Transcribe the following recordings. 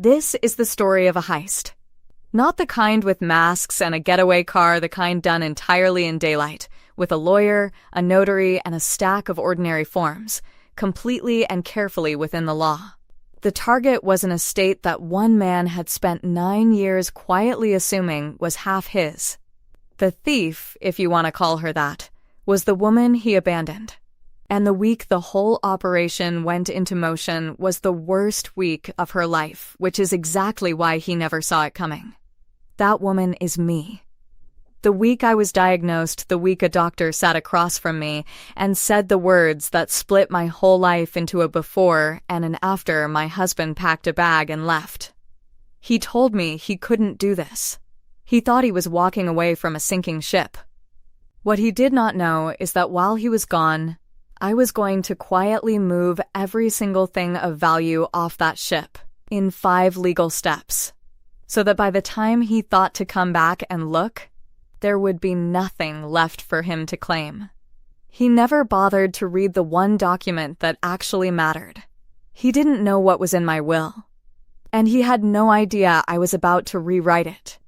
This is the story of a heist. Not the kind with masks and a getaway car, the kind done entirely in daylight, with a lawyer, a notary, and a stack of ordinary forms, completely and carefully within the law. The target was an estate that one man had spent 9 years quietly assuming was half his. The thief, if you want to call her that, was the woman he abandoned. And the week the whole operation went into motion was the worst week of her life, which is exactly why he never saw it coming. That woman is me. The week I was diagnosed, the week a doctor sat across from me and said the words that split my whole life into a before and an after, my husband packed a bag and left. He told me he couldn't do this. He thought he was walking away from a sinking ship. What he did not know is that while he was gone, I was going to quietly move every single thing of value off that ship in 5 legal steps, so that by the time he thought to come back and look, there would be nothing left for him to claim. He never bothered to read the one document that actually mattered. He didn't know what was in my will, and he had no idea I was about to rewrite it.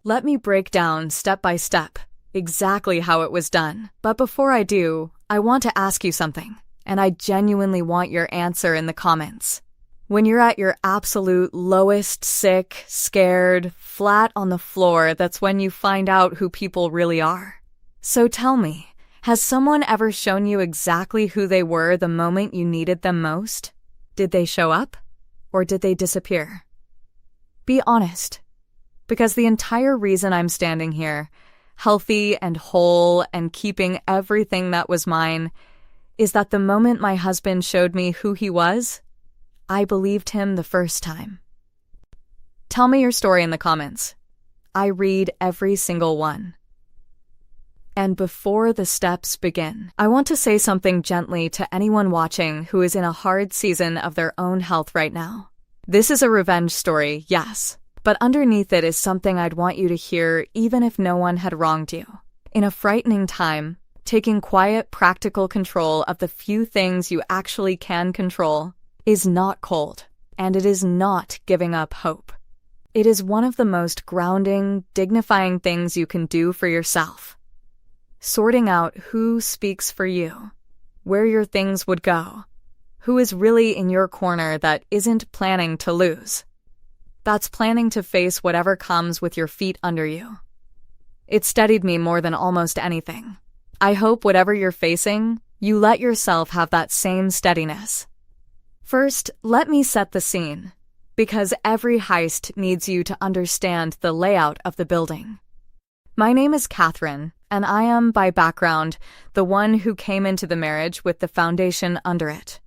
Let me break down, step by step, exactly how it was done. But before I do, I want to ask you something, and I genuinely want your answer in the comments. When you're at your absolute lowest, sick, scared, flat on the floor, that's when you find out who people really are. So tell me, has someone ever shown you exactly who they were the moment you needed them most? Did they show up, or did they disappear? Be honest, because the entire reason I'm standing here, healthy and whole and keeping everything that was mine, is that the moment my husband showed me who he was, I believed him the first time. Tell me your story in the comments. I read every single one. And before the steps begin, I want to say something gently to anyone watching who is in a hard season of their own health right now. This is a revenge story, yes. But underneath it is something I'd want you to hear even if no one had wronged you. In a frightening time, taking quiet, practical control of the few things you actually can control is not cold, and it is not giving up hope. It is one of the most grounding, dignifying things you can do for yourself. Sorting out who speaks for you, where your things would go, who is really in your corner that isn't planning to lose. That's planning to face whatever comes with your feet under you. It steadied me more than almost anything. I hope whatever you're facing, you let yourself have that same steadiness. First, let me set the scene, because every heist needs you to understand the layout of the building. My name is Catherine, and I am, by background, the one who came into the marriage with the foundation under it.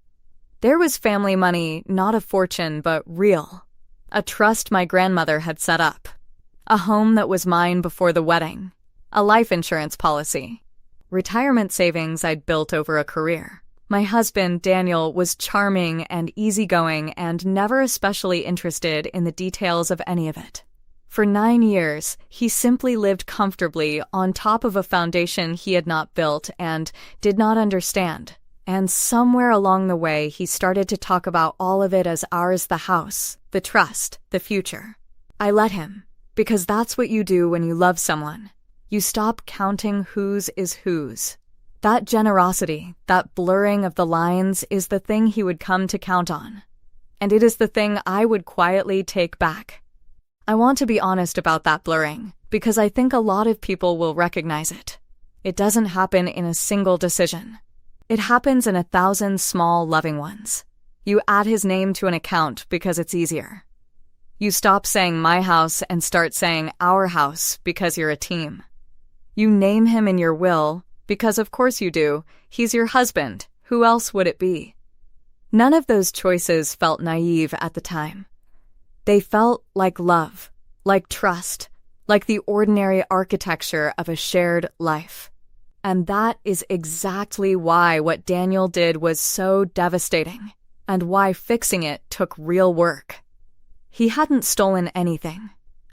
There was family money, not a fortune, but real. A trust my grandmother had set up. A home that was mine before the wedding. A life insurance policy. Retirement savings I'd built over a career. My husband, Daniel, was charming and easygoing and never especially interested in the details of any of it. For 9 years, he simply lived comfortably on top of a foundation he had not built and did not understand. And somewhere along the way, he started to talk about all of it as ours, the house, the trust, the future. I let him, because that's what you do when you love someone. You stop counting whose is whose. That generosity, that blurring of the lines is the thing he would come to count on. And it is the thing I would quietly take back. I want to be honest about that blurring, because I think a lot of people will recognize it. It doesn't happen in a single decision. It happens in 1,000 small, loving ones. You add his name to an account because it's easier. You stop saying my house and start saying our house because you're a team. You name him in your will because of course you do. He's your husband. Who else would it be? None of those choices felt naive at the time. They felt like love, like trust, like the ordinary architecture of a shared life. And that is exactly why what Daniel did was so devastating, and why fixing it took real work. He hadn't stolen anything.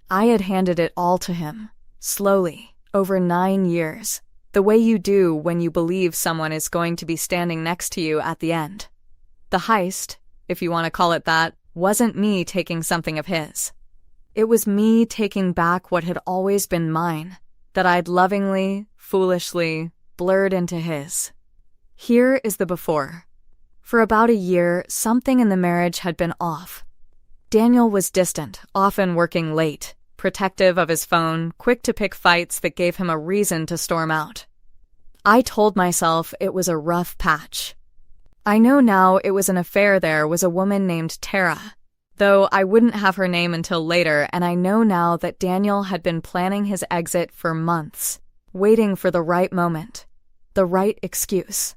I had handed it all to him, slowly, over 9 years, the way you do when you believe someone is going to be standing next to you at the end. The heist, if you want to call it that, wasn't me taking something of his. It was me taking back what had always been mine, that I'd lovingly, foolishly, blurred into his. Here is the before. For about a year, something in the marriage had been off. Daniel was distant, often working late, protective of his phone, quick to pick fights that gave him a reason to storm out. I told myself it was a rough patch. I know now it was an affair. There was a woman named Tara, though I wouldn't have her name until later, and I know now that Daniel had been planning his exit for months, waiting for the right moment, the right excuse.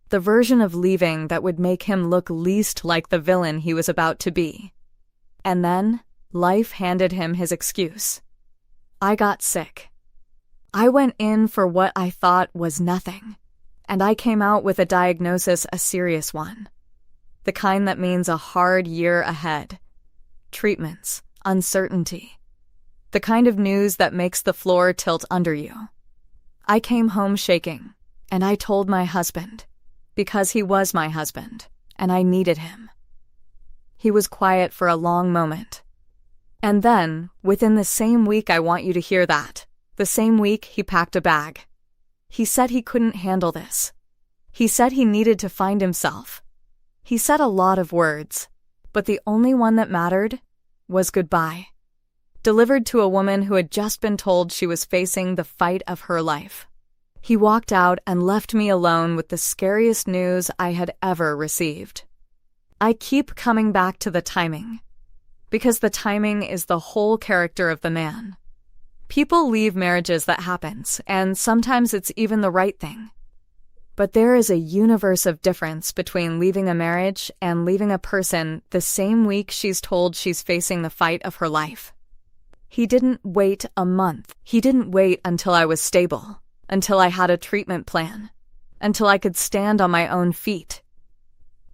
The version of leaving that would make him look least like the villain he was about to be. And then, life handed him his excuse. I got sick. I went in for what I thought was nothing, and I came out with a diagnosis, a serious one. The kind that means a hard year ahead. Treatments, uncertainty. The kind of news that makes the floor tilt under you. I came home shaking, and I told my husband, because he was my husband, and I needed him. He was quiet for a long moment. And then, within the same week, I want you to hear that, the same week he packed a bag. He said he couldn't handle this. He said he needed to find himself. He said a lot of words, but the only one that mattered was goodbye. Delivered to a woman who had just been told she was facing the fight of her life. He walked out and left me alone with the scariest news I had ever received. I keep coming back to the timing, because the timing is the whole character of the man. People leave marriages, that happens, and sometimes it's even the right thing. But there is a universe of difference between leaving a marriage and leaving a person the same week she's told she's facing the fight of her life. He didn't wait a month. He didn't wait until I was stable, until I had a treatment plan, until I could stand on my own feet.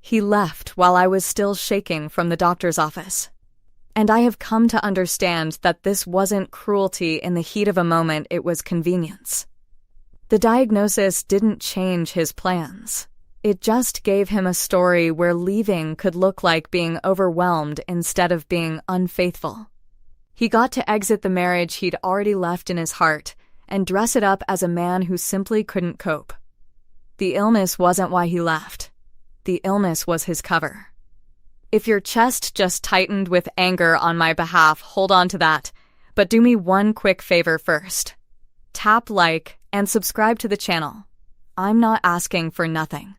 He left while I was still shaking from the doctor's office. And I have come to understand that this wasn't cruelty in the heat of a moment, it was convenience. The diagnosis didn't change his plans. It just gave him a story where leaving could look like being overwhelmed instead of being unfaithful. He got to exit the marriage he'd already left in his heart and dress it up as a man who simply couldn't cope. The illness wasn't why he left. The illness was his cover. If your chest just tightened with anger on my behalf, hold on to that. But do me one quick favor first. Tap like and subscribe to the channel. I'm not asking for nothing.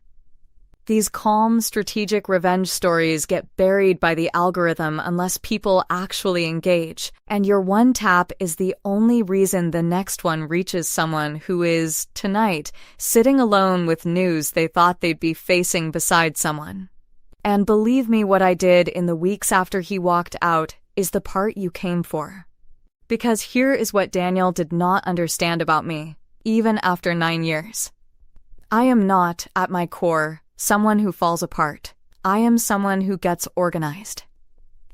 These calm, strategic revenge stories get buried by the algorithm unless people actually engage, and your one tap is the only reason the next one reaches someone who is, tonight, sitting alone with news they thought they'd be facing beside someone. And believe me, what I did in the weeks after he walked out is the part you came for. Because here is what Daniel did not understand about me, even after 9 years. I am not, at my core, someone who falls apart. I am someone who gets organized.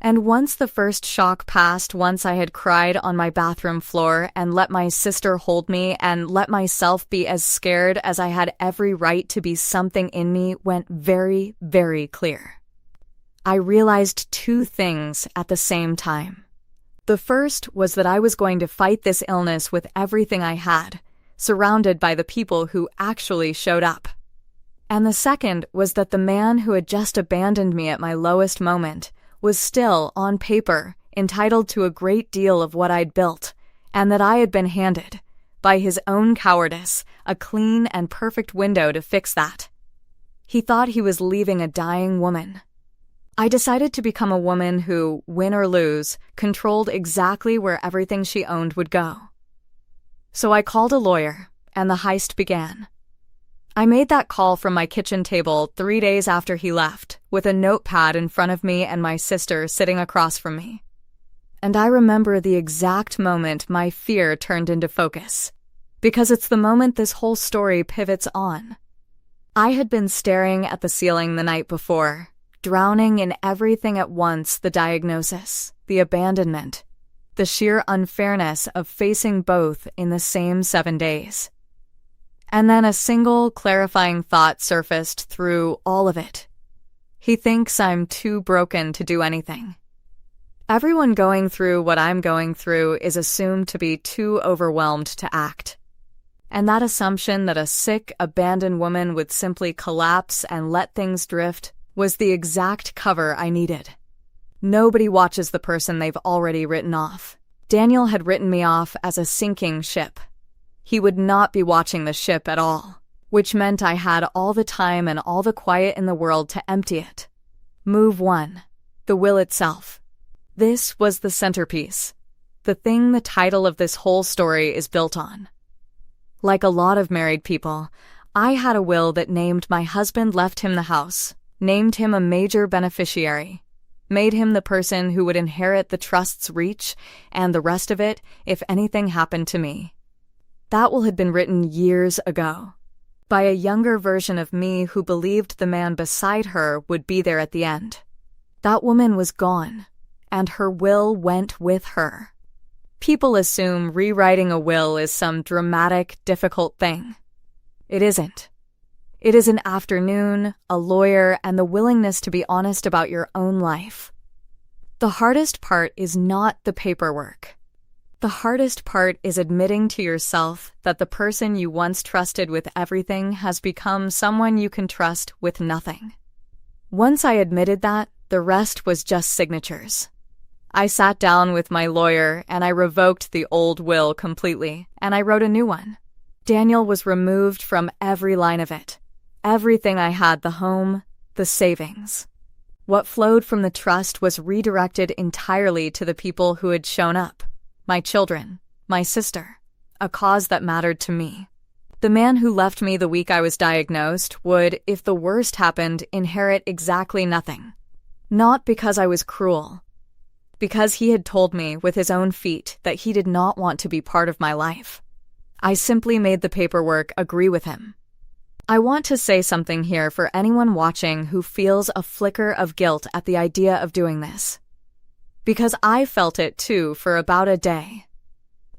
And once the first shock passed, once I had cried on my bathroom floor and let my sister hold me and let myself be as scared as I had every right to be, something in me went very, very clear. I realized 2 things at the same time. The first was that I was going to fight this illness with everything I had, surrounded by the people who actually showed up. And the second was that the man who had just abandoned me at my lowest moment was still, on paper, entitled to a great deal of what I'd built, and that I had been handed, by his own cowardice, a clean and perfect window to fix that. He thought he was leaving a dying woman. I decided to become a woman who, win or lose, controlled exactly where everything she owned would go. So I called a lawyer, and the heist began. I made that call from my kitchen table 3 days after he left, with a notepad in front of me and my sister sitting across from me. And I remember the exact moment my fear turned into focus, because it's the moment this whole story pivots on. I had been staring at the ceiling the night before, drowning in everything at once: the diagnosis, the abandonment, the sheer unfairness of facing both in the same 7 days. And then a single clarifying thought surfaced through all of it. He thinks I'm too broken to do anything. Everyone going through what I'm going through is assumed to be too overwhelmed to act. And that assumption that a sick, abandoned woman would simply collapse and let things drift was the exact cover I needed. Nobody watches the person they've already written off. Daniel had written me off as a sinking ship. He would not be watching the ship at all, which meant I had all the time and all the quiet in the world to empty it. Move 1. The will itself. This was the centerpiece, the thing the title of this whole story is built on. Like a lot of married people, I had a will that named my husband left him the house, named him a major beneficiary, made him the person who would inherit the trust's reach and the rest of it if anything happened to me. That will had been written years ago, by a younger version of me who believed the man beside her would be there at the end. That woman was gone, and her will went with her. People assume rewriting a will is some dramatic, difficult thing. It isn't. It is an afternoon, a lawyer, and the willingness to be honest about your own life. The hardest part is not the paperwork. The hardest part is admitting to yourself that the person you once trusted with everything has become someone you can trust with nothing. Once I admitted that, the rest was just signatures. I sat down with my lawyer and I revoked the old will completely, and I wrote a new one. Daniel was removed from every line of it. Everything I had, the home, the savings. What flowed from the trust was redirected entirely to the people who had shown up. My children, my sister, a cause that mattered to me. The man who left me the week I was diagnosed would, if the worst happened, inherit exactly nothing. Not because I was cruel. Because he had told me with his own feet that he did not want to be part of my life. I simply made the paperwork agree with him. I want to say something here for anyone watching who feels a flicker of guilt at the idea of doing this. Because I felt it too for about a day.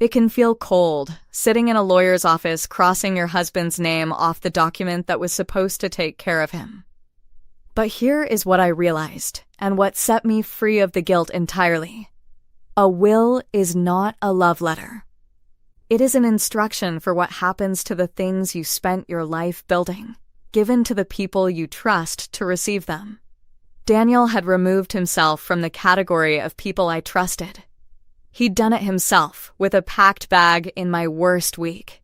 It can feel cold, sitting in a lawyer's office crossing your husband's name off the document that was supposed to take care of him. But here is what I realized, and what set me free of the guilt entirely. A will is not a love letter. It is an instruction for what happens to the things you spent your life building, given to the people you trust to receive them. Daniel had removed himself from the category of people I trusted. He'd done it himself, with a packed bag in my worst week.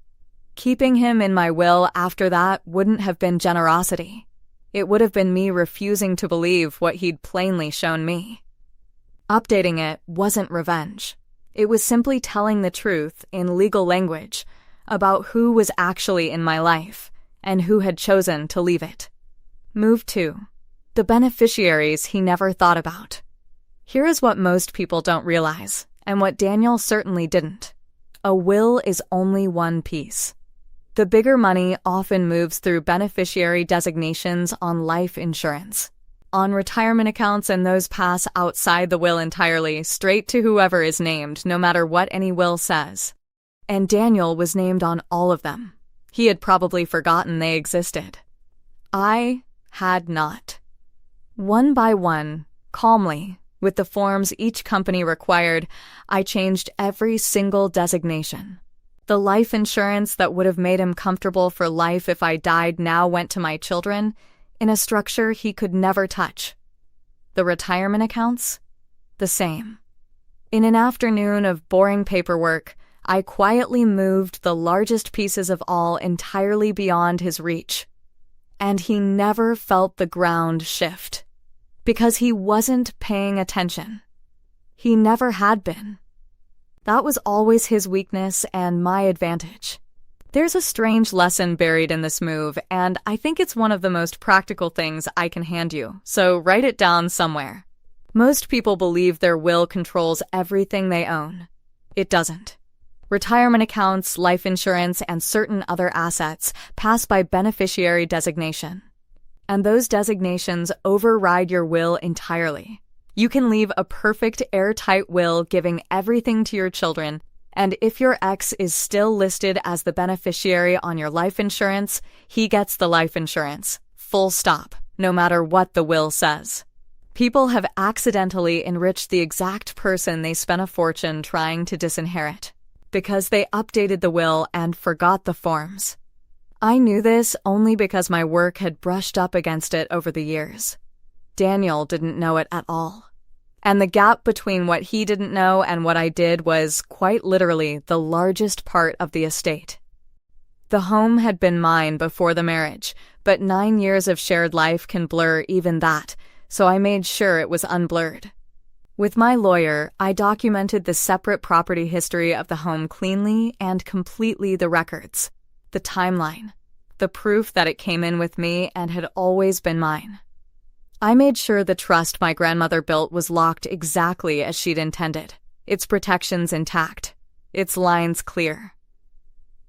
Keeping him in my will after that wouldn't have been generosity. It would have been me refusing to believe what he'd plainly shown me. Updating it wasn't revenge. It was simply telling the truth in legal language about who was actually in my life and who had chosen to leave it. Move 2. The beneficiaries he never thought about. Here is what most people don't realize, and what Daniel certainly didn't. A will is only one piece. The bigger money often moves through beneficiary designations on life insurance, on retirement accounts, and those pass outside the will entirely, straight to whoever is named, no matter what any will says. And Daniel was named on all of them. He had probably forgotten they existed. I had not. One by one, calmly, with the forms each company required, I changed every single designation. The life insurance that would have made him comfortable for life if I died now went to my children, in a structure he could never touch. The retirement accounts? The same. In an afternoon of boring paperwork, I quietly moved the largest pieces of all entirely beyond his reach. And he never felt the ground shift. Because he wasn't paying attention. He never had been. That was always his weakness and my advantage. There's a strange lesson buried in this move, and I think it's one of the most practical things I can hand you, so write it down somewhere. Most people believe their will controls everything they own. It doesn't. Retirement accounts, life insurance, and certain other assets pass by beneficiary designation. And those designations override your will entirely. You can leave a perfect airtight will giving everything to your children, and if your ex is still listed as the beneficiary on your life insurance, he gets the life insurance. Full stop. no matter what the will says. People have accidentally enriched the exact person they spent a fortune trying to disinherit, because they updated the will and forgot the forms. I knew this only because my work had brushed up against it over the years. Daniel didn't know it at all. And the gap between what he didn't know and what I did was, quite literally, the largest part of the estate. The home had been mine before the marriage, but 9 years of shared life can blur even that, so I made sure it was unblurred. With my lawyer, I documented the separate property history of the home cleanly and completely, the records, the timeline, the proof that it came in with me and had always been mine. I made sure the trust my grandmother built was locked exactly as she'd intended, its protections intact, its lines clear.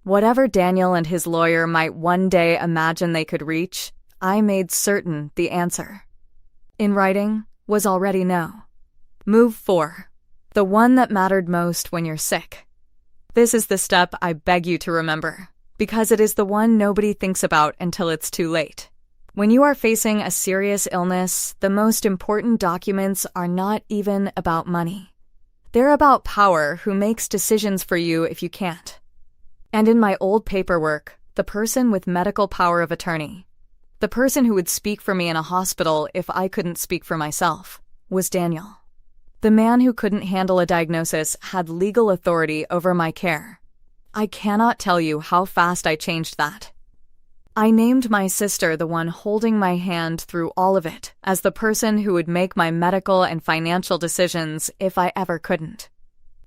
Whatever Daniel and his lawyer might one day imagine they could reach, I made certain the answer, in writing, was already no. Move 4. The one that mattered most when you're sick. This is the step I beg you to remember, because it is the one nobody thinks about until it's too late. When you are facing a serious illness, the most important documents are not even about money. They're about power, who makes decisions for you if you can't. And in my old paperwork, the person with medical power of attorney, the person who would speak for me in a hospital if I couldn't speak for myself, was Daniel. The man who couldn't handle a diagnosis had legal authority over my care. I cannot tell you how fast I changed that. I named my sister the one holding my hand through all of it as the person who would make my medical and financial decisions if I ever couldn't.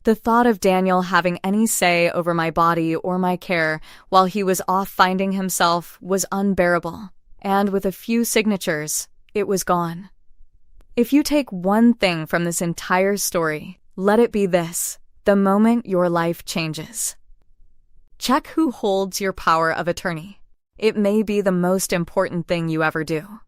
The thought of Daniel having any say over my body or my care while he was off finding himself was unbearable, and with a few signatures, it was gone. If you take one thing from this entire story, let it be this: the moment your life changes. Check who holds your power of attorney. It may be the most important thing you ever do.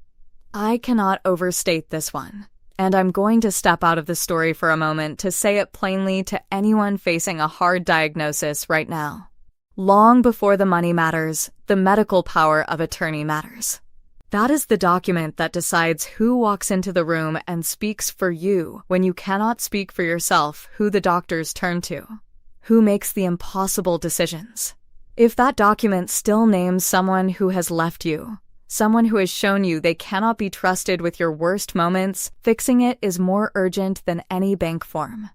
I cannot overstate this one, and I'm going to step out of the story for a moment to say it plainly to anyone facing a hard diagnosis right now. Long before the money matters, the medical power of attorney matters. That is the document that decides who walks into the room and speaks for you when you cannot speak for yourself, who the doctors turn to, who makes the impossible decisions. If that document still names someone who has left you, someone who has shown you they cannot be trusted with your worst moments, fixing it is more urgent than any bank form.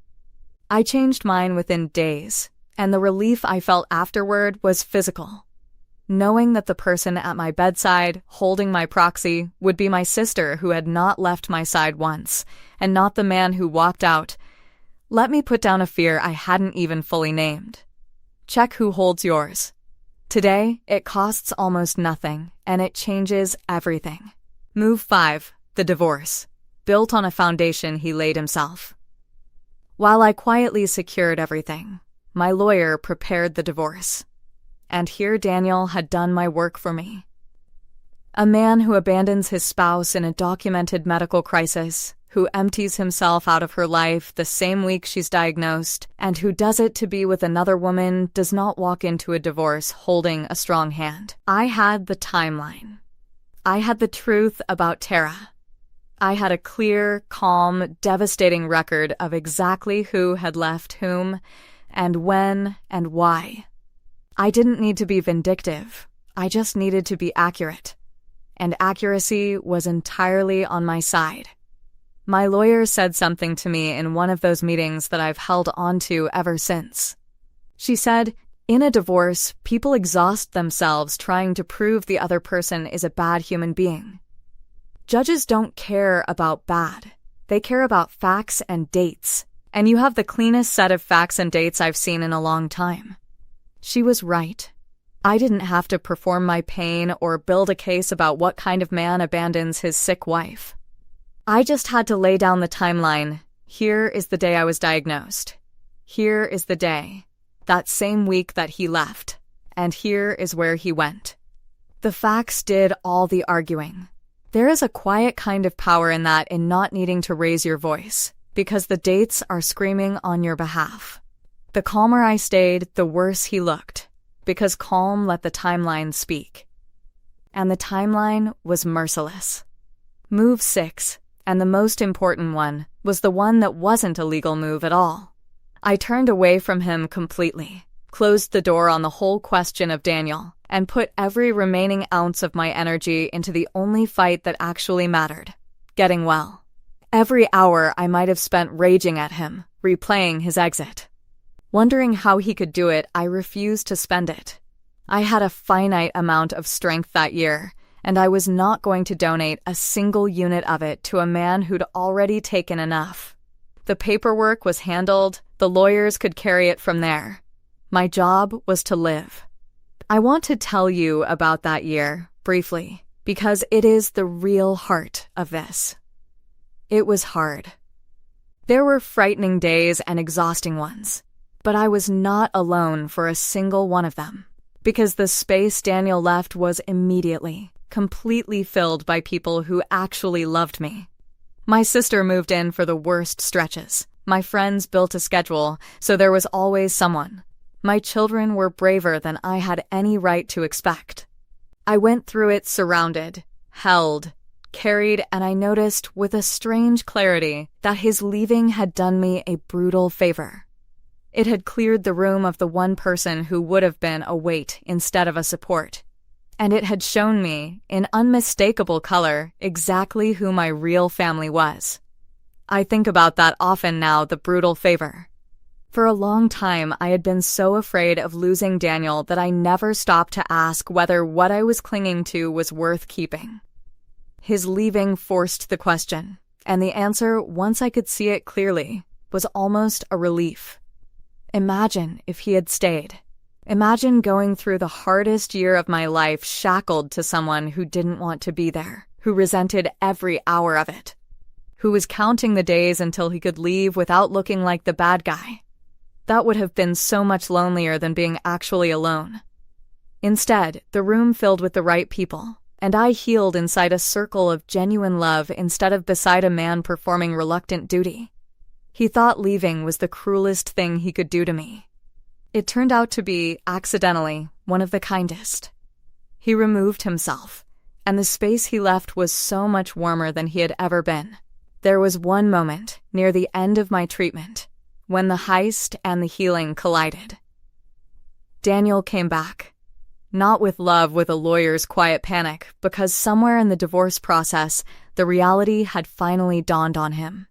I changed mine within days, and the relief I felt afterward was physical. Knowing that the person at my bedside, holding my proxy, would be my sister who had not left my side once, and not the man who walked out, let me put down a fear I hadn't even fully named. Check who holds yours. Today, it costs almost nothing, and it changes everything. Move 5, the divorce, built on a foundation he laid himself. While I quietly secured everything, my lawyer prepared the divorce. And here Daniel had done my work for me. A man who abandons his spouse in a documented medical crisis, who empties himself out of her life the same week she's diagnosed, and who does it to be with another woman, does not walk into a divorce holding a strong hand. I had the timeline. I had the truth about Tara. I had a clear, calm, devastating record of exactly who had left whom, and when, and why. I didn't need to be vindictive. I just needed to be accurate. And accuracy was entirely on my side. My lawyer said something to me in one of those meetings that I've held on to ever since. She said, in a divorce, people exhaust themselves trying to prove the other person is a bad human being. Judges don't care about bad. They care about facts and dates. And you have the cleanest set of facts and dates I've seen in a long time. She was right. I didn't have to perform my pain or build a case about what kind of man abandons his sick wife. I just had to lay down the timeline. Here is the day I was diagnosed. Here is the day, that same week that he left. And here is where he went. The facts did all the arguing. There is a quiet kind of power in that, in not needing to raise your voice, because the dates are screaming on your behalf. The calmer I stayed, the worse he looked, because calm let the timeline speak. And the timeline was merciless. Move 6, and the most important one, was the one that wasn't a legal move at all. I turned away from him completely, closed the door on the whole question of Daniel, and put every remaining ounce of my energy into the only fight that actually mattered: getting well. Every hour I might have spent raging at him, replaying his exit. Wondering how he could do it, I refused to spend it. I had a finite amount of strength that year, and I was not going to donate a single unit of it to a man who'd already taken enough. The paperwork was handled, the lawyers could carry it from there. My job was to live. I want to tell you about that year, briefly, because it is the real heart of this. It was hard. There were frightening days and exhausting ones, but I was not alone for a single one of them, because the space Daniel left was immediately, completely filled by people who actually loved me. My sister moved in for the worst stretches. My friends built a schedule, so there was always someone. My children were braver than I had any right to expect. I went through it surrounded, held, carried, and I noticed with a strange clarity that his leaving had done me a brutal favor. It had cleared the room of the one person who would have been a weight instead of a support. And it had shown me, in unmistakable color, exactly who my real family was. I think about that often now, the brutal favor. For a long time, I had been so afraid of losing Daniel that I never stopped to ask whether what I was clinging to was worth keeping. His leaving forced the question, and the answer, once I could see it clearly, was almost a relief. Imagine if he had stayed. Imagine going through the hardest year of my life shackled to someone who didn't want to be there, who resented every hour of it, who was counting the days until he could leave without looking like the bad guy. That would have been so much lonelier than being actually alone. Instead, the room filled with the right people, and I healed inside a circle of genuine love instead of beside a man performing reluctant duty. He thought leaving was the cruelest thing he could do to me. It turned out to be, accidentally, one of the kindest. He removed himself, and the space he left was so much warmer than he had ever been. There was one moment, near the end of my treatment, when the heist and the healing collided. Daniel came back. Not with love, with a lawyer's quiet panic, because somewhere in the divorce process, the reality had finally dawned on him.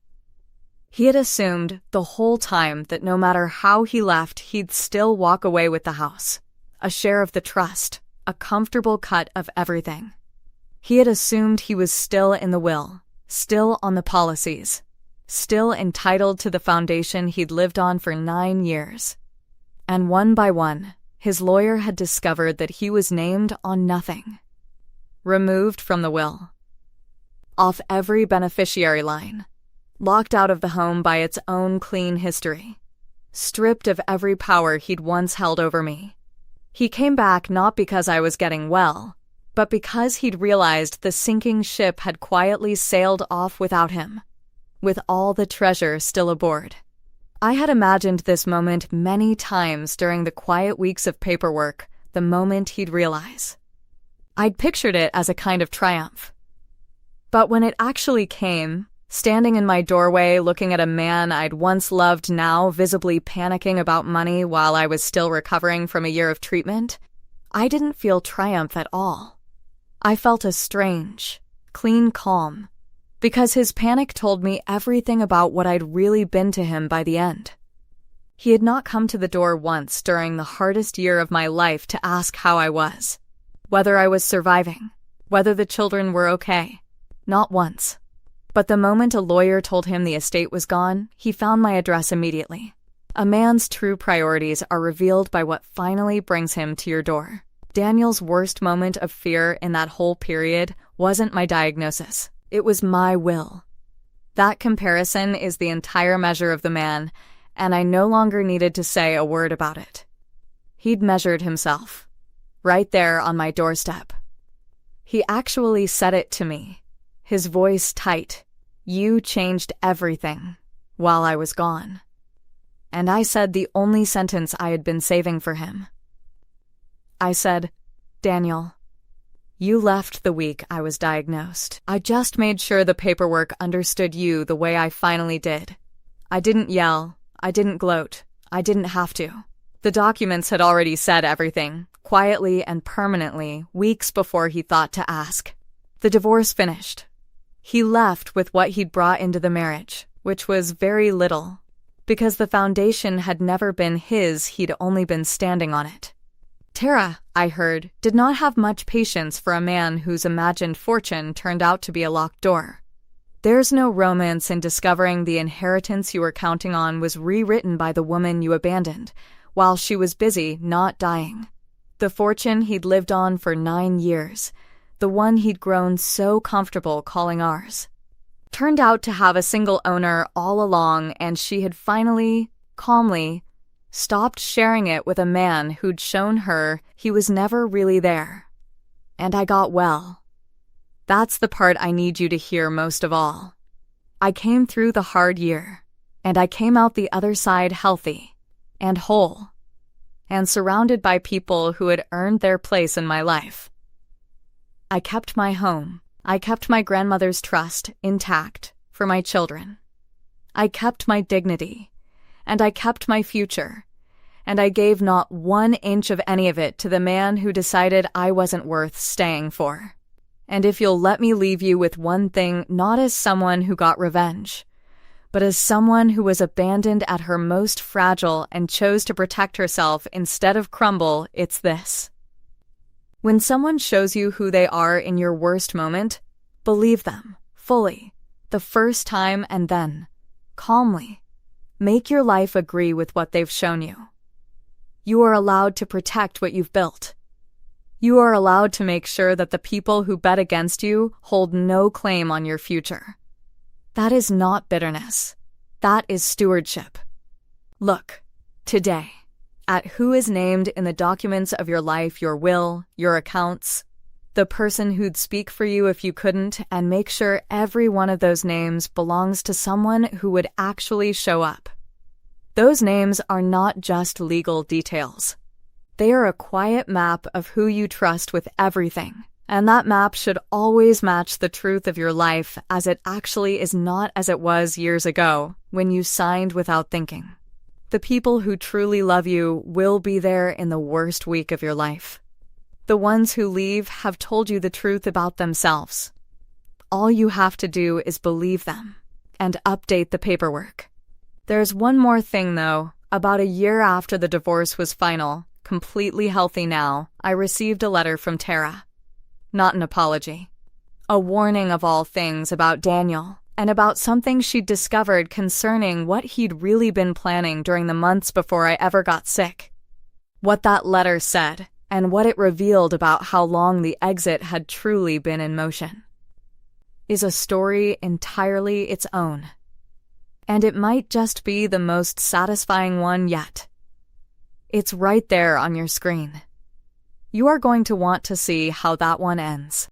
He had assumed the whole time that no matter how he left, he'd still walk away with the house, a share of the trust, a comfortable cut of everything. He had assumed he was still in the will, still on the policies, still entitled to the foundation he'd lived on for 9 years. And one by one, his lawyer had discovered that he was named on nothing. Removed from the will. Off every beneficiary line. Locked out of the home by its own clean history. Stripped of every power he'd once held over me. He came back not because I was getting well, but because he'd realized the sinking ship had quietly sailed off without him, with all the treasure still aboard. I had imagined this moment many times during the quiet weeks of paperwork, the moment he'd realize. I'd pictured it as a kind of triumph. But when it actually came, standing in my doorway looking at a man I'd once loved now visibly panicking about money while I was still recovering from a year of treatment, I didn't feel triumph at all. I felt a strange, clean calm, because his panic told me everything about what I'd really been to him by the end. He had not come to the door once during the hardest year of my life to ask how I was, whether I was surviving, whether the children were okay. Not once. But the moment a lawyer told him the estate was gone, he found my address immediately. A man's true priorities are revealed by what finally brings him to your door. Daniel's worst moment of fear in that whole period wasn't my diagnosis. It was my will. That comparison is the entire measure of the man, and I no longer needed to say a word about it. He'd measured himself, right there on my doorstep. He actually said it to me, his voice tight. "You changed everything," while I was gone. And I said the only sentence I had been saving for him. I said, "Daniel, You left the week I was diagnosed. I just made sure the paperwork understood you the way I finally did. I didn't yell. I didn't gloat. I didn't have to. The documents had already said everything, quietly and permanently, weeks before he thought to ask. The divorce finished. He left with what he'd brought into the marriage, which was very little. Because the foundation had never been his, he'd only been standing on it. Tara, I heard, did not have much patience for a man whose imagined fortune turned out to be a locked door. There's no romance in discovering the inheritance you were counting on was rewritten by the woman you abandoned, while she was busy not dying. The fortune he'd lived on for 9 years, the one he'd grown so comfortable calling ours, turned out to have a single owner all along, and she had finally, calmly, stopped sharing it with a man who'd shown her he was never really there. And I got well. That's the part I need you to hear most of all. I came through the hard year, and I came out the other side healthy and whole, and surrounded by people who had earned their place in my life. I kept my home. I kept my grandmother's trust intact for my children. I kept my dignity, and I kept my future, and I gave not 1 inch of any of it to the man who decided I wasn't worth staying for. And if you'll let me leave you with one thing, not as someone who got revenge, but as someone who was abandoned at her most fragile and chose to protect herself instead of crumble, it's this. When someone shows you who they are in your worst moment, believe them, fully, the first time, and then, calmly, make your life agree with what they've shown you. You are allowed to protect what you've built. You are allowed to make sure that the people who bet against you hold no claim on your future. That is not bitterness. That is stewardship. Look, today, at who is named in the documents of your life, your will, your accounts, the person who'd speak for you if you couldn't, and make sure every one of those names belongs to someone who would actually show up. Those names are not just legal details. They are a quiet map of who you trust with everything, and that map should always match the truth of your life as it actually is, not as it was years ago when you signed without thinking. The people who truly love you will be there in the worst week of your life. The ones who leave have told you the truth about themselves. All you have to do is believe them and update the paperwork. There's one more thing, though. About a year after the divorce was final, completely healthy now, I received a letter from Tara. Not an apology. A warning of all things about Daniel, and about something she'd discovered concerning what he'd really been planning during the months before I ever got sick. What that letter said, and what it revealed about how long the exit had truly been in motion, is a story entirely its own. And it might just be the most satisfying one yet. It's right there on your screen. You are going to want to see how that one ends.